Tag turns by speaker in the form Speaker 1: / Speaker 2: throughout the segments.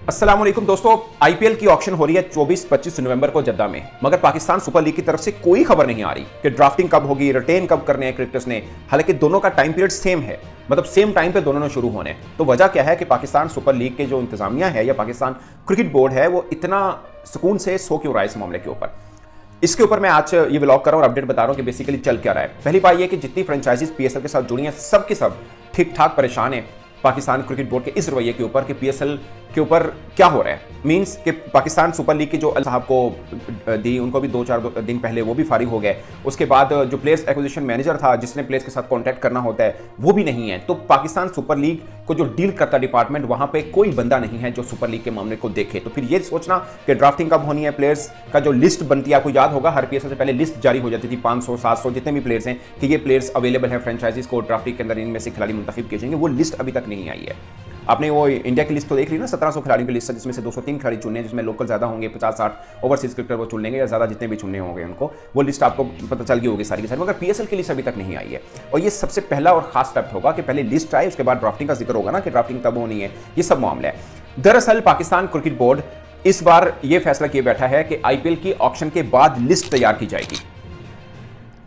Speaker 1: अस्सलाम वालेकुम दोस्तों, आईपीएल की ऑक्शन हो रही है 24-25 नवंबर को जद्दा में, मगर पाकिस्तान सुपर लीग की तरफ से कोई खबर नहीं आ रही कि ड्राफ्टिंग कब होगी, रिटेन कब करने हैं क्रिकेटर्स ने। हालांकि दोनों का टाइम पीरियड सेम है, मतलब सेम टाइम पे दोनों ने शुरू होने। तो वजह क्या है कि पाकिस्तान सुपर लीग के जो इंतजामिया है या पाकिस्तान क्रिकेट बोर्ड है वो इतना सुकून से सो क्यों रहा है इस मामले के ऊपर। इसके ऊपर मैं आज ये व्लॉग कर रहा हूं और अपडेट बता रहा हूं कि बेसिकली चल क्या रहा है। पहली बात यह कि जितनी फ्रेंचाइजीज पीएसएल के साथ जुड़ी हैं सब के सब ठीक ठाक परेशान है पाकिस्तान क्रिकेट बोर्ड के इस रवैये के ऊपर कि पीएसएल के ऊपर क्या हो रहा है। मींस कि पाकिस्तान सुपर लीग के जो साहब को दी उनको भी 2-4 दिन पहले वो भी फारिग हो गए। उसके बाद जो प्लेयर्स एक्विजिशन मैनेजर था जिसने प्लेयर्स के साथ कांटेक्ट करना होता है वो भी नहीं है। तो पाकिस्तान सुपर लीग को जो डील करता डिपार्टमेंट वहां पे कोई बंदा नहीं है जो सुपर लीग के मामले को देखे। तो फिर ये सोचना कि ड्राफ्टिंग कब होनी है, प्लेयर्स का जो लिस्ट बनती है, आपको याद होगा हर पीएसएल से पहले लिस्ट जारी हो जाती थी 500-700 जितने भी प्लेयर्स हैं कि ये प्लेयर्स अवेलेबल है फ्रेंचाइजीज को ड्राफ्टिंग के अंदर, इनमें से खिलाड़ी मुंतखब किए जाएंगे। वो लिस्ट अभी तक नहीं आई है। आपने वो इंडिया की लिस्ट तो देख ली ना, 1700 खिलाड़ियों की लिस्ट है जिसमें से 203 खिलाड़ी चुने, जिसमें लोकल ज्यादा होंगे, 50-60 ओवरसीज क्रिकेटर वो चुन लेंगे या ज्यादा जितने भी चुनने होंगे उनको। वो लिस्ट आपको पता चल गई होगी सारी की सारी, मगर पीएसएल की लिस्ट अभी तक नहीं आई है। और ये सबसे पहला और खास स्टेप होगा कि पहले लिस्ट आए, उसके बाद ड्राफ्टिंग का जिक्र होगा ना कि ड्राफ्टिंग तब होनी है। ये सब मामला है। दरअसल पाकिस्तान क्रिकेट बोर्ड इस बार यह फैसला किए बैठा है कि आईपीएल की ऑक्शन के बाद लिस्ट तैयार की जाएगी।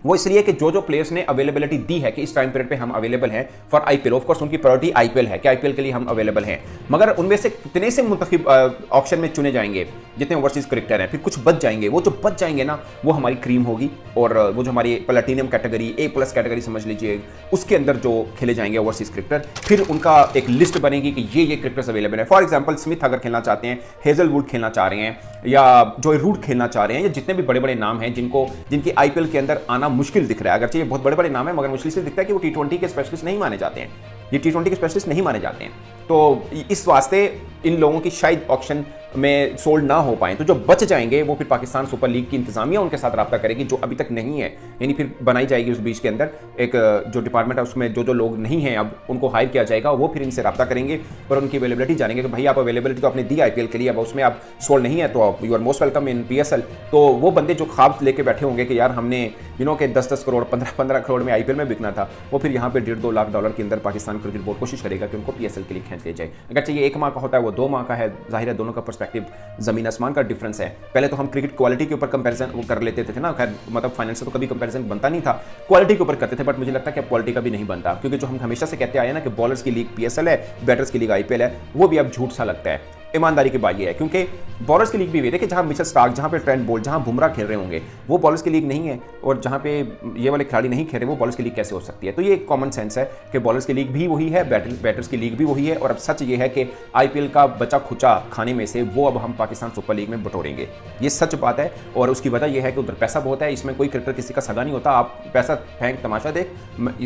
Speaker 1: वो इसलिए कि जो जो प्लेयर्स ने अवेलेबिलिटी दी है कि इस टाइम पीरियड पे हम अवेलेबल हैं फॉर आईपीएल, ऑफ कोर्स उनकी प्रायोरिटी आईपीएल है कि आईपीएल के लिए हम अवेलेबल हैं, मगर उनमें से कितने से मुंतखब ऑक्शन में चुने जाएंगे जितने ओवरसीज क्रिकेटर हैं, फिर कुछ बच जाएंगे। वो जो बच जाएंगे ना वो हमारी क्रीम होगी, और वो जो हमारी प्लेटिनम कैटेगरी, A+ कैटेगरी समझ लीजिए, उसके अंदर जो खेले जाएंगे ओवरसीज क्रिकेटर, फिर उनका एक लिस्ट बनेगी कि ये क्रिकेटर्स अवेलेबल है। फॉर एग्जाम्पल स्मिथ अगर खेलना चाहते हैं, हेजलवुड खेलना चाह रहे हैं, या जॉय रूट खेलना चाह रहे हैं, या जितने भी बड़े बड़े नाम हैं जिनकी आईपीएल के अंदर आना मुश्किल दिख रहा है। अगरचे ये बहुत बड़े बड़े नाम है मगर मुश्किल से दिखता है कि वो T20 के स्पेशलिस्ट नहीं माने जाते हैं, ये T20 के स्पेशलिस्ट नहीं माने जाते हैं। तो इस वास्ते इन लोगों की शायद ऑक्शन में सोल्ड ना हो पाए। तो जो बच जाएंगे वो फिर पाकिस्तान सुपर लीग की इंतजामिया उनके साथ रब्ता करेगी जो अभी तक नहीं है, यानी फिर बनाई जाएगी उस बीच के अंदर एक जो डिपार्टमेंट है उसमें जो लोग नहीं हैं अब उनको हायर किया जाएगा, वो फिर इनसे रब्ता करेंगे और उनकी अवेलेबिलिटी जानेंगे कि भाई आप अवेलेबिलिटी तो आपने दी आईपीएल के लिए, अब उसमें आप सोल्ड नहीं है तो you are most welcome in PSL. तो वो बंदे जो ख्वाब लेके बैठे होंगे कि यार हमने के 10-10 करोड़ 15-15 करोड़ में आईपीएल में बिकना था, वो फिर यहाँ पे $1.5-2 लाख के अंदर पाकिस्तान क्रिकेट बोर्ड कोशिश करेगा कि उनको पीएसएल के लिए खींच ले जाए। अगर चाहिए 1 माह का होता है वो 2 माह का है, जाहिर है दोनों का पर्सपेक्टिव जमीन आसमान का डिफरेंस है। पहले तो हम क्रिकेट क्वालिटी के ऊपर कंपैरिजन कर लेते थे ना, खैर मतलब फाइनेंस से तो कभी कंपैरिजन बनता नहीं था, क्वालिटी के ऊपर करते थे, बट मुझे लगता है कि अब क्वालिटी का भी नहीं बनता, क्योंकि जो हम हमेशा से कहते आए ना कि बॉलर्स की लीग पीएसएल है, बैटर्स की लीग आईपीएल है, वो भी अब झूठ सा लगता है। ईमानदारी की बात यह है क्योंकि बॉलर्स की लीग भी देखिए जहां मिचेल स्टार्क, जहां पे ट्रेंट बोल्ट, जहां बुमराह खेल रहे होंगे वो बॉलर्स की लीग नहीं है, और जहां पे ये वाले खिलाड़ी नहीं खेल रहे वो बॉलर्स की लीग कैसे हो सकती है। तो ये एक कॉमन सेंस है कि बॉलर्स की लीग भी वही है, बैटर्स की लीग भी वही है। और अब सच ये है कि आईपीएल का बचा खुचा खाने में से वो अब हम पाकिस्तान सुपर लीग में बटोरेंगे, ये सच बात है। और उसकी वजह यह है कि उधर पैसा बहुत है, इसमें कोई क्रिकेटर किसी का सगा नहीं होता, आप पैसा फेंक तमाशा देख,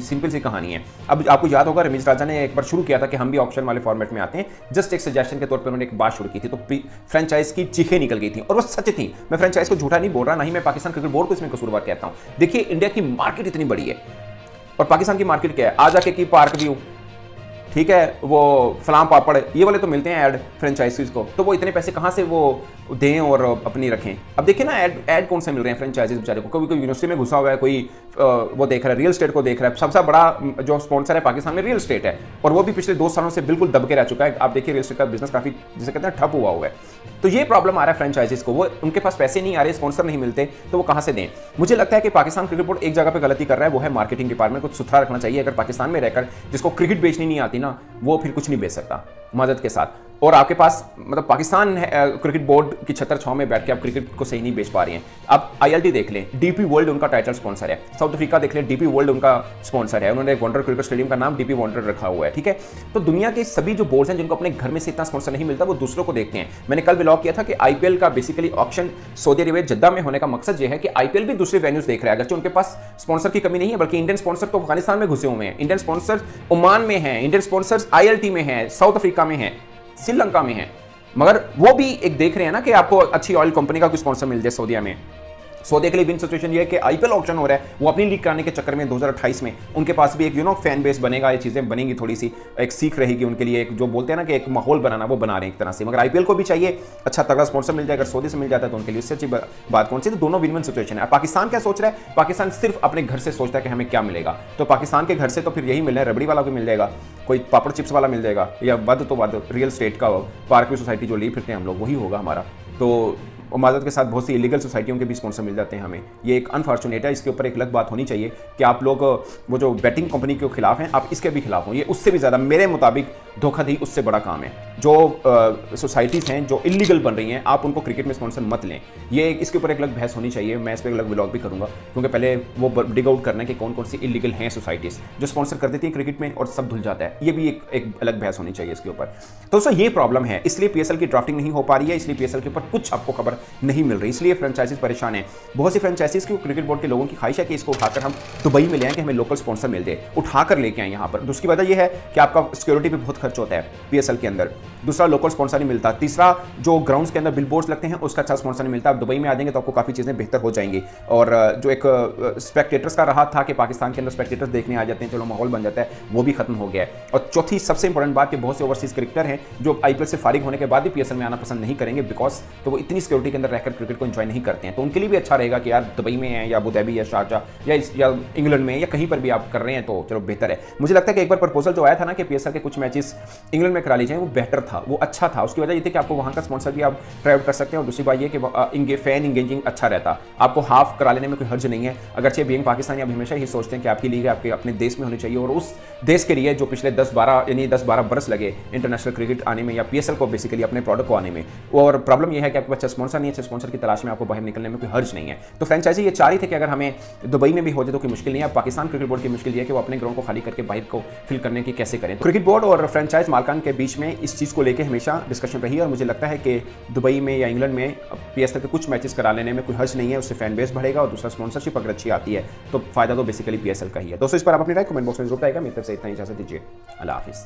Speaker 1: सिंपल सी कहानी है। अब आपको याद होगा रमेश राजा ने एक बार शुरू किया था कि हम भी ऑक्शन वाले फॉर्मेट में आते हैं, जस्ट एक सजेशन के तौर पर उन्होंने एक बात शुरू की थी, तो फ्रेंचाइज की चीखें निकल गई थी और वो सच थी। मैं फ्रेंचाइज को झूठा नहीं बोल रहा, ना ही मैं पाकिस्तान क्रिकेट बोर्ड को इसमें कसूरवार कहता हूं। देखिए इंडिया की मार्केट इतनी बड़ी है और पाकिस्तान की मार्केट क्या है, आ जाके की पार्क व्यू, ठीक है, वो फलाम पापड़, ये वाले तो मिलते हैं ऐड फ्रेंचाइजीज को, तो वो इतने पैसे कहां से वो दें और अपनी रखें। अब देखिए ना ऐड कौन से मिल रहे हैं फ्रेंचाइजीज बेचारे को, कोई यूनिवर्सिटी में घुसा हुआ है, कोई वो देख रहा है, रियल स्टेट को देख रहा है। सबसे बड़ा जो स्पॉन्सर है पाकिस्तान में रियल स्टेट है, और वो भी पिछले 2 सालों से बिल्कुल दब के रह चुका है। आप देखिए रियल स्टेट का बिजनेस काफी जिसे कहते हैं ठप हुआ है। तो ये प्रॉब्लम आ रहा है फ्रेंचाइजीज को, वो उनके पास पैसे नहीं आ रहे, स्पॉन्सर नहीं मिलते, तो वो कहां से दें। मुझे लगता है कि पाकिस्तान क्रिकेट बोर्ड एक जगह पे गलती कर रहा है, वो है मार्केटिंग डिपार्टमेंट को सुथरा रखना चाहिए। अगर पाकिस्तान में रहकर जिसको क्रिकेट बेचनी नहीं आती ना, वो फिर कुछ नहीं बेच सकता मदद के साथ। और आपके पास मतलब पाकिस्तान क्रिकेट बोर्ड की छतर छांव में बैठ के आप क्रिकेट को सही नहीं बेच पा रही हैं। अब आईएलटी देख लें, डीपी वर्ल्ड उनका टाइटल स्पॉन्सर है। साउथ अफ्रीका देख लें, डीपी वर्ल्ड उनका स्पॉन्सर है, उन्होंने वंडर क्रिकेट स्टेडियम का नाम डीपी वंडर रखा हुआ है, ठीक है। तो दुनिया के सभी जो बोर्ड्स हैं जिनको अपने घर में से इतना स्पॉन्सर नहीं मिलता, वो दूसरों को देखते हैं। मैंने कल व्लॉग किया था कि आईपीएल का basically auction Saudi Arabia Jeddah में होने का मकसद यह है कि आईपीएल भी दूसरे वेन्यूज देख रहा है, अगरचे उनके पास स्पॉन्सर की कमी नहीं है, बल्कि इंडियन स्पॉन्सर तो अफगानिस्तान में घुसे हुए हैं, इंडियन स्पॉन्सर ओमान में हैं, इंडियन स्पॉन्सर्स आईएलटी में हैं, साउथ अफ्रीका में हैं, श्रीलंका में हैं, मगर वो भी एक देख रहे हैं ना कि आपको अच्छी ऑयल कंपनी का कोई स्पॉन्सर मिल जाए सऊदीया में, सऊदी के लिए विन सिचुएशन ये है कि आईपीएल ऑक्शन हो रहा है, वो अपनी लीग कराने के चक्कर में 2028 में उनके पास भी एक फैन बेस बनेगा, ये चीजें बनेंगी, थोड़ी सी एक सीख रहेगी उनके लिए, एक जो बोलते हैं ना कि एक माहौल बनाना, वो बना रहे हैं एक तरह से। मगर आईपीएल को भी चाहिए अच्छा तगड़ा स्पॉन्सर मिल जाए, अगर सऊदी से मिल जाता है तो उनके लिए इससे अच्छी बात कौन सी। तो दोनों विन विन सिचुएशन है। पाकिस्तान क्या सोच रहा है, पाकिस्तान सिर्फ अपने घर से सोचता है कि हमें क्या मिलेगा, तो पाकिस्तान के घर से तो फिर यही मिल रहा है, रबड़ी वाला भी मिल जाएगा, कोई पापड़ चिप्स वाला मिल जाएगा, या वध तो वध रियल स्टेट का पार्क की सोसाइटी जो ली फिरते हैं हम लोग, वही होगा हमारा। तो माजरत के साथ बहुत सी इलीगल सोसाइटियों के भी स्पॉन्सर मिल जाते हैं हमें, ये एक अनफॉर्चुनेट है। इसके ऊपर एक अलग बात होनी चाहिए कि आप लोग वो जो बैटिंग कंपनी के खिलाफ हैं, आप इसके भी खिलाफ हो। ये उससे भी ज़्यादा मेरे मुताबिक धोखाधड़ी उससे बड़ा काम है। जो सोसाइटीज़ हैं जो इलीगल बन रही हैं, आप उनको क्रिकेट में स्पॉन्सर मत लें। ये इसके ऊपर एक अलग बहस होनी चाहिए, मैं इस पर अलग व्लॉग भी करूँगा, क्योंकि पहले वो डिग आउट करना है कि कौन कौन सी इलीगल हैं सोसाइटीज़ जो स्पॉन्सर कर देती है क्रिकेट में और सब धुल जाता है। ये भी एक अलग बहस होनी चाहिए इसके ऊपर। तो दोस्तों ये प्रॉब्लम है, इसलिए पीएसएल की ड्राफ्टिंग नहीं हो पा रही है, इसलिए पीएसएल के ऊपर कुछ आपको खबर नहीं मिल रही, इसलिए फ्रेंचाइजीज परेशान है। बहुत सी फ्रेंचाइजीज की क्रिकेट बोर्ड के लोगों की ख्वाहिश है कि इसको उठाकर हम दुबई में ले आएं, कि हमें लोकल स्पॉन्सर मिल जाए, उठाकर लेके आए यहाँ पर। दूसरी वजह यह है कि आपका सिक्योरिटी पे बहुत खर्च होता है पीएसएल के अंदर, दूसरा लोकल स्पॉन्सर नहीं मिलता, तीसरा जो ग्राउंड्स के अंदर बिलबोर्ड्स लगते हैं उसका अच्छा स्पॉन्सर नहीं मिलता। आप दुबई में आ जाएंगे तो आपको काफ़ी चीज़ें बेहतर हो जाएंगी। और जो एक स्पेक्टेटर्स का रहा था कि पाकिस्तान के अंदर स्पेक्टेटर्स देखने आ जाते हैं, चलो माहौल बन जाता है, वो भी खत्म हो गया है। और चौथी सबसे इंपॉर्टेंट बात कि बहुत से ओवरसीज क्रिकेटर हैं जो आईपीएल से फारिग होने के बाद भी पीएसएल में आना पसंद नहीं करेंगे, बिकॉज तो वो इतनी सिक्योरिटी के अंदर रहकर क्रिकेट को एंजॉय नहीं करते हैं। तो उनके लिए भी अच्छा रहेगा कि यार दुबई में है या अबू धाबी या शारजाह या इंग्लैंड में या कहीं पर भी आप कर रहे हैं तो चलो बेहतर है। मुझे लगता है कि एक बार प्रपोजल जो आया था ना कि पीएसएल के कुछ मैचेस इंग्लैंड में करा लीजिए, वो बेहतर था, वो अच्छा था। उसकी वजह ये थी कि आपको वहाँ का स्पॉन्सर भी आप ट्राई आउट कर सकते हैं, और दूसरी बात ये कि फैन इंगेजिंग अच्छा रहता, आपको हाफ करा लेने में कोई हर्ज नहीं है। अगरचे बीइंग पाकिस्तानी आप हमेशा ही सोचते हैं कि आपकी लीग आपके अपने देश में होनी चाहिए, और उस देश के लिए जो पिछले 10-12 बरस लगे इंटरनेशनल क्रिकेट आने में या पीएसएल को बेसिकली अपने प्रोडक्ट को आने में। और प्रॉब्लम यह है कि आपके पास स्पॉन्सर नहीं है, अच्छे स्पॉन्सर की तलाश में आपको बाहर निकलने में कोई हर्ज नहीं है। तो फ्रेंचाइजी ये चाह रही थी कि अगर हमें दुबई में भी हो जाए तो कोई मुश्किल नहीं है। पाकिस्तान क्रिकेट बोर्ड की मुश्किल ये है कि वो अपने ग्राउंड को खाली करके बाहर को फिल करने की कैसे करें। क्रिकेट बोर्ड और फ्रेंचाइज मालकान के बीच में इस चीज़ को लेकर हमेशा डिस्कशन रही, और मुझे लगता है कि दुबई में या इंग्लैंड में पीएसएल के कुछ मैचेस करा लेने में कोई हर्ज नहीं है, उससे फैन बेस बढ़ेगा, और दूसरा स्पॉन्सरशिप अगर अच्छी आती है तो फायदा तो बेसिकली पीएसएल का ही है। दोस्तों इस पर आप अपनी राय कमेंट बॉक्स में जरूर बताइएगा। मेरी तरफ से इतना ही, इजाजत दीजिए, अल्लाह हाफिज़।